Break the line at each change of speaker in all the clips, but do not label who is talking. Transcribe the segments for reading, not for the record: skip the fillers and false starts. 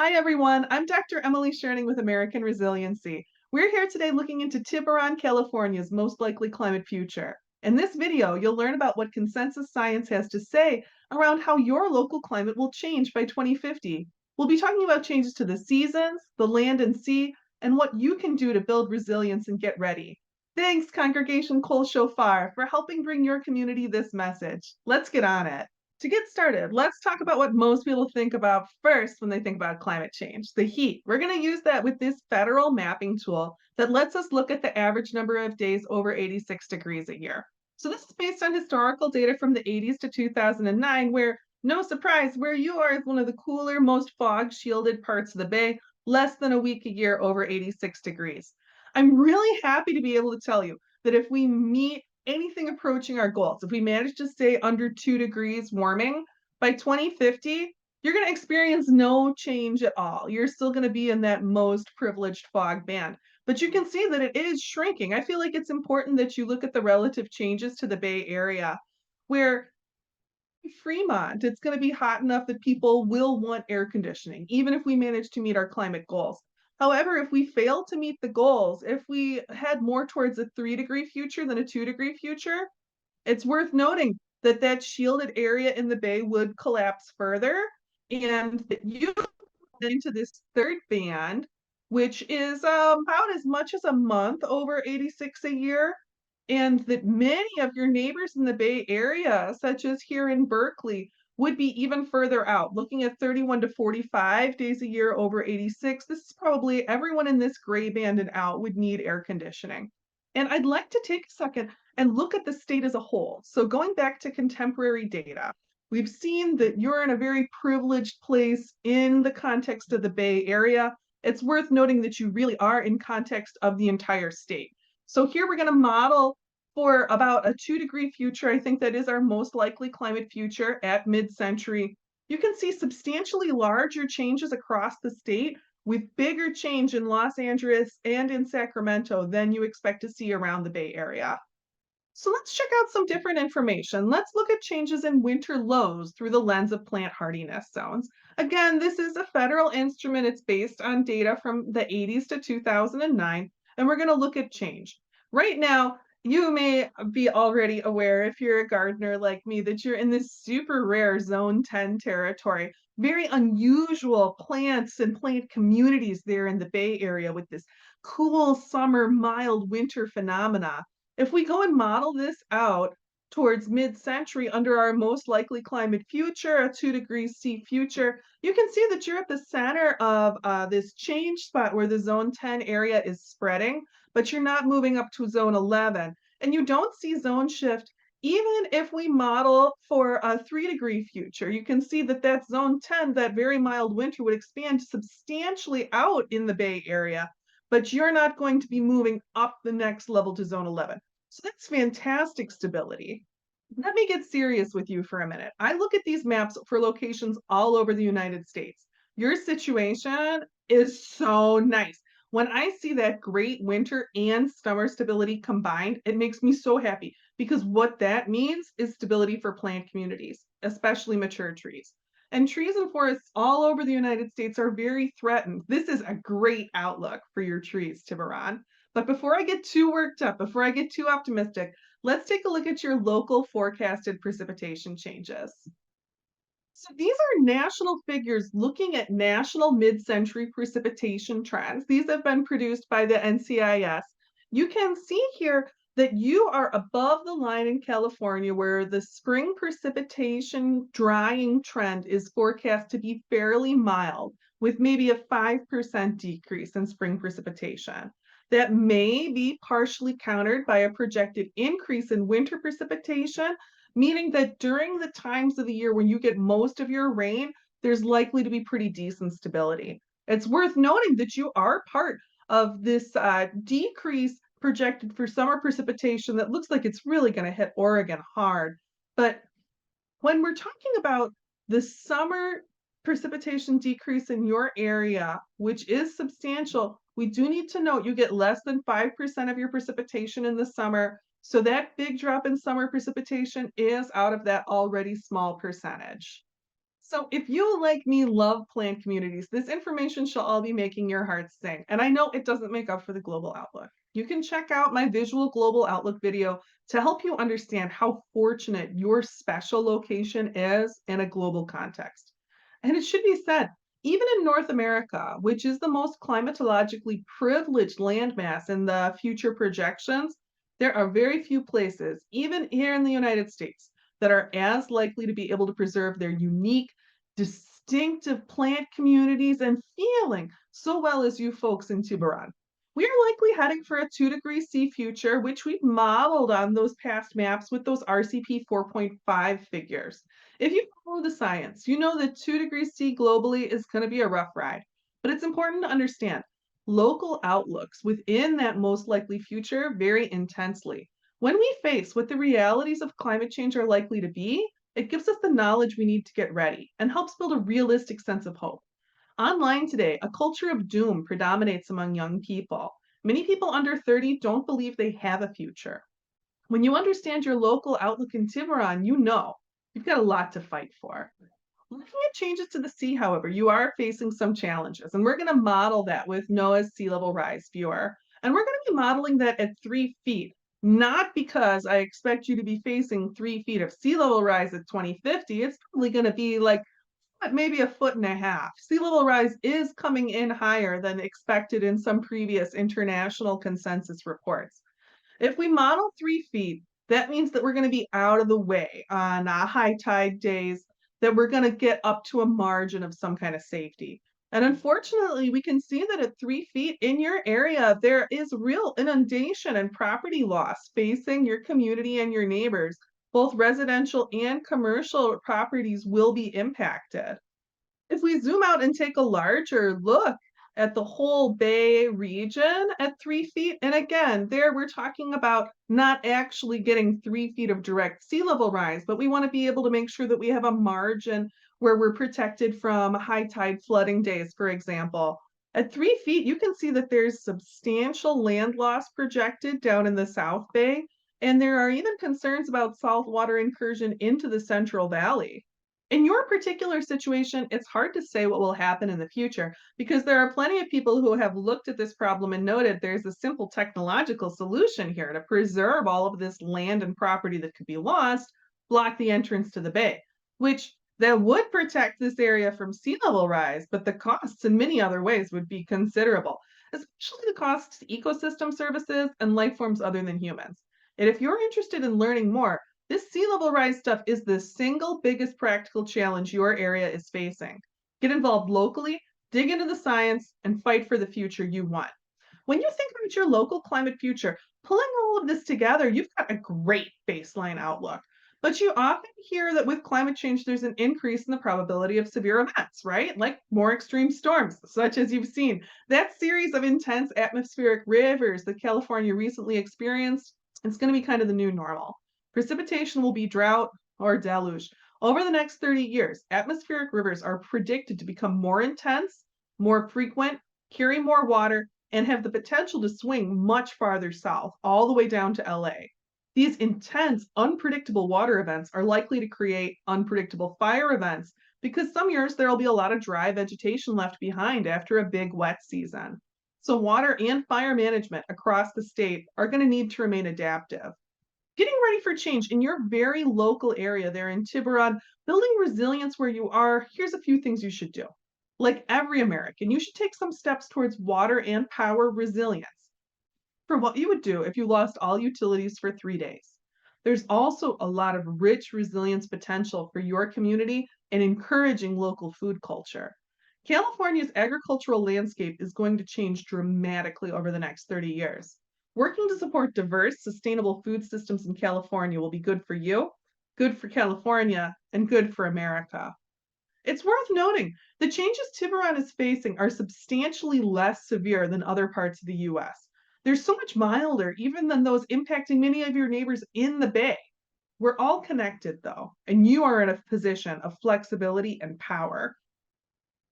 Hi, everyone. I'm Dr. Emily Scherning with American Resiliency. We're here today looking into Tiburon, California's most likely climate future. In this video, you'll learn about what consensus science has to say around how your local climate will change by 2050. We'll be talking about changes to the seasons, the land and sea, and what you can do to build resilience and get ready. Thanks, Congregation Kol Shofar, for helping bring your community this message. Let's get on it. To get started, let's talk about what most people think about first when they think about climate change, the heat. We're going to use that with this federal mapping tool that lets us look at the average number of days over 86 degrees a year. So this is based on historical data from the 80s to 2009, where, no surprise, where you are is one of the cooler, most fog-shielded parts of the bay, less than a week a year over 86 degrees. I'm really happy to be able to tell you that if we meet anything approaching our goals, if we manage to stay under 2 degrees warming by 2050, you're going to experience no change at all. You're still going to be in that most privileged fog band. But you can see that it is shrinking. I feel like it's important that you look at the relative changes to the Bay Area, where Fremont, it's going to be hot enough that people will want air conditioning, even if we manage to meet our climate goals. However, if we fail to meet the goals, if we head more towards a 3-degree future than a 2-degree future, it's worth noting that that shielded area in the bay would collapse further, and that you into this third band, which is about as much as a month over 86 a year, and that many of your neighbors in the Bay Area, such as here in Berkeley, would be even further out, looking at 31 to 45 days a year over 86. This is probably everyone in this gray band and out would need air conditioning. And I'd like to take a second and look at the state as a whole. So going back to contemporary data, we've seen that you're in a very privileged place in the context of the Bay Area. It's worth noting that you really are in context of the entire state. So here we're going to model for about a 2-degree future. I think that is our most likely climate future at mid-century. You can see substantially larger changes across the state with bigger change in Los Angeles and in Sacramento than you expect to see around the Bay Area. So let's check out some different information. Let's look at changes in winter lows through the lens of plant hardiness zones. Again, this is a federal instrument. It's based on data from the 80s to 2009, and we're going to look at change. Right now, you may be already aware, if you're a gardener like me, that you're in this super rare Zone 10 territory. Very unusual plants and plant communities there in the Bay Area with this cool summer, mild winter phenomena. If we go and model this out towards mid-century under our most likely climate future, a 2 degrees C future, you can see that you're at the center of this change spot where the zone 10 area is spreading, but you're not moving up to zone 11. And you don't see zone shift even if we model for a 3-degree future. You can see that that zone 10, that very mild winter, would expand substantially out in the Bay Area, but you're not going to be moving up the next level to zone 11. So that's fantastic stability. Let me get serious with you for a minute. I look at these maps for locations all over the United States. Your situation is so nice. When I see that great winter and summer stability combined, it makes me so happy because what that means is stability for plant communities, especially mature trees. And trees and forests all over the United States are very threatened. This is a great outlook for your trees, Tiburon. But before I get too worked up, before I get too optimistic, let's take a look at your local forecasted precipitation changes. So these are national figures looking at national mid-century precipitation trends. These have been produced by the NCIS. You can see here that you are above the line in California where the spring precipitation drying trend is forecast to be fairly mild, with maybe a 5% decrease in spring precipitation. That may be partially countered by a projected increase in winter precipitation, meaning that during the times of the year when you get most of your rain, there's likely to be pretty decent stability. It's worth noting that you are part of this decrease projected for summer precipitation that looks like it's really going to hit Oregon hard. But when we're talking about the summer precipitation decrease in your area, which is substantial, we do need to note you get less than 5% of your precipitation in the summer. So that big drop in summer precipitation is out of that already small percentage. So, if you, like me, love plant communities, this information shall all be making your hearts sing. And I know it doesn't make up for the global outlook. You can check out my visual global outlook video to help you understand how fortunate your special location is in a global context. And it should be said, even in North America, which is the most climatologically privileged landmass in the future projections, there are very few places, even here in the United States, that are as likely to be able to preserve their unique distinctive plant communities and feeling so well as you folks in Tiburon. We are likely heading for a 2 degree C future, which we've modeled on those past maps with those RCP 4.5 figures. If you follow the science, you know that 2 degrees C globally is going to be a rough ride. But it's important to understand local outlooks within that most likely future vary intensely. When we face what the realities of climate change are likely to be, it gives us the knowledge we need to get ready and helps build a realistic sense of hope. Online today, a culture of doom predominates among young people. Many people under 30 don't believe they have a future. When you understand your local outlook in Tiburon, you know you've got a lot to fight for. Looking at changes to the sea, however, you are facing some challenges, and we're going to model that with NOAA's sea level rise viewer. And we're going to be modeling that at 3 feet, not because I expect you to be facing 3 feet of sea level rise at 2050. It's probably going to be like maybe a foot and a half. Sea level rise is coming in higher than expected in some previous international consensus reports. If we model 3 feet, that means that we're going to be out of the way on high tide days, that we're going to get up to a margin of some kind of safety. And unfortunately, we can see that at 3 feet in your area, there is real inundation and property loss facing your community and your neighbors. Both residential and commercial properties will be impacted. If we zoom out and take a larger look at the whole Bay region at 3 feet, and again, there we're talking about not actually getting 3 feet of direct sea level rise, but we want to be able to make sure that we have a margin where we're protected from high tide flooding days, for example. At 3 feet, you can see that there's substantial land loss projected down in the South Bay, and there are even concerns about saltwater incursion into the Central Valley. In your particular situation, it's hard to say what will happen in the future because there are plenty of people who have looked at this problem and noted there's a simple technological solution here to preserve all of this land and property that could be lost, block the entrance to the bay, which that would protect this area from sea level rise, but the costs in many other ways would be considerable, especially the costs to ecosystem services and life forms other than humans. And if you're interested in learning more, this sea level rise stuff is the single biggest practical challenge your area is facing. Get involved locally, dig into the science, and fight for the future you want. When you think about your local climate future, pulling all of this together, you've got a great baseline outlook. But you often hear that with climate change, there's an increase in the probability of severe events, right? Like more extreme storms, such as you've seen. That series of intense atmospheric rivers that California recently experienced, it's going to be kind of the new normal. Precipitation will be drought or deluge. Over the next 30 years, atmospheric rivers are predicted to become more intense, more frequent, carry more water, and have the potential to swing much farther south, all the way down to LA. These intense, unpredictable water events are likely to create unpredictable fire events because some years there will be a lot of dry vegetation left behind after a big wet season. So, water and fire management across the state are going to need to remain adaptive. Getting ready for change in your very local area there in Tiburon, building resilience where you are, here's a few things you should do. Like every American, you should take some steps towards water and power resilience for what you would do if you lost all utilities for 3 days. There's also a lot of rich resilience potential for your community and encouraging local food culture. California's agricultural landscape is going to change dramatically over the next 30 years. Working to support diverse, sustainable food systems in California will be good for you, good for California, and good for America. It's worth noting the changes Tiburon is facing are substantially less severe than other parts of the US. They're so much milder, even than those impacting many of your neighbors in the Bay. We're all connected, though, and you are in a position of flexibility and power.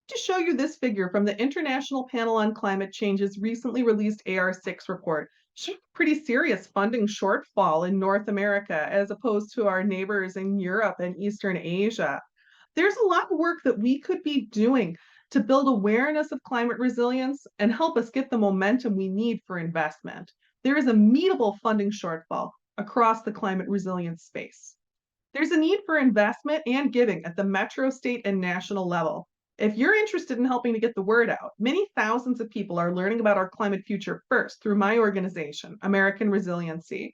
To show you this figure from the International Panel on Climate Change's recently released AR6 report, showing a pretty serious funding shortfall in North America as opposed to our neighbors in Europe and Eastern Asia. There's a lot of work that we could be doing to build awareness of climate resilience and help us get the momentum we need for investment. There is a meetable funding shortfall across the climate resilience space. There's a need for investment and giving at the metro, state, and national level. If you're interested in helping to get the word out, many thousands of people are learning about our climate future first through my organization, American Resiliency.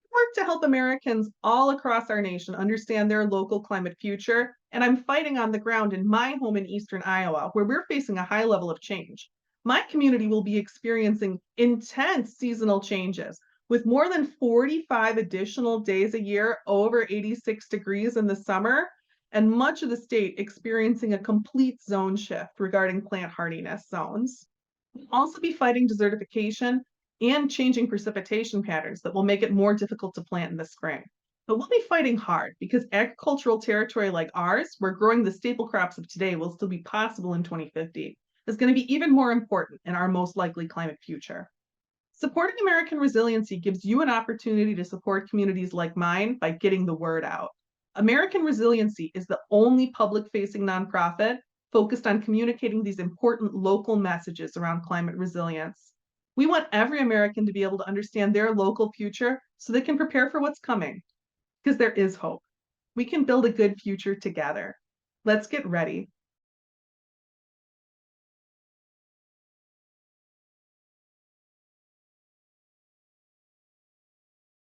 I work to help Americans all across our nation understand their local climate future, and I'm fighting on the ground in my home in eastern Iowa, where we're facing a high level of change. My community will be experiencing intense seasonal changes, with more than 45 additional days a year over 86 degrees in the summer, and much of the state experiencing a complete zone shift regarding plant hardiness zones. We'll also be fighting desertification and changing precipitation patterns that will make it more difficult to plant in the spring. But we'll be fighting hard because agricultural territory like ours, where growing the staple crops of today will still be possible in 2050, is going to be even more important in our most likely climate future. Supporting American resiliency gives you an opportunity to support communities like mine by getting the word out. American Resiliency is the only public facing nonprofit focused on communicating these important local messages around climate resilience. We want every American to be able to understand their local future so they can prepare for what's coming, because there is hope. We can build a good future together. Let's get ready.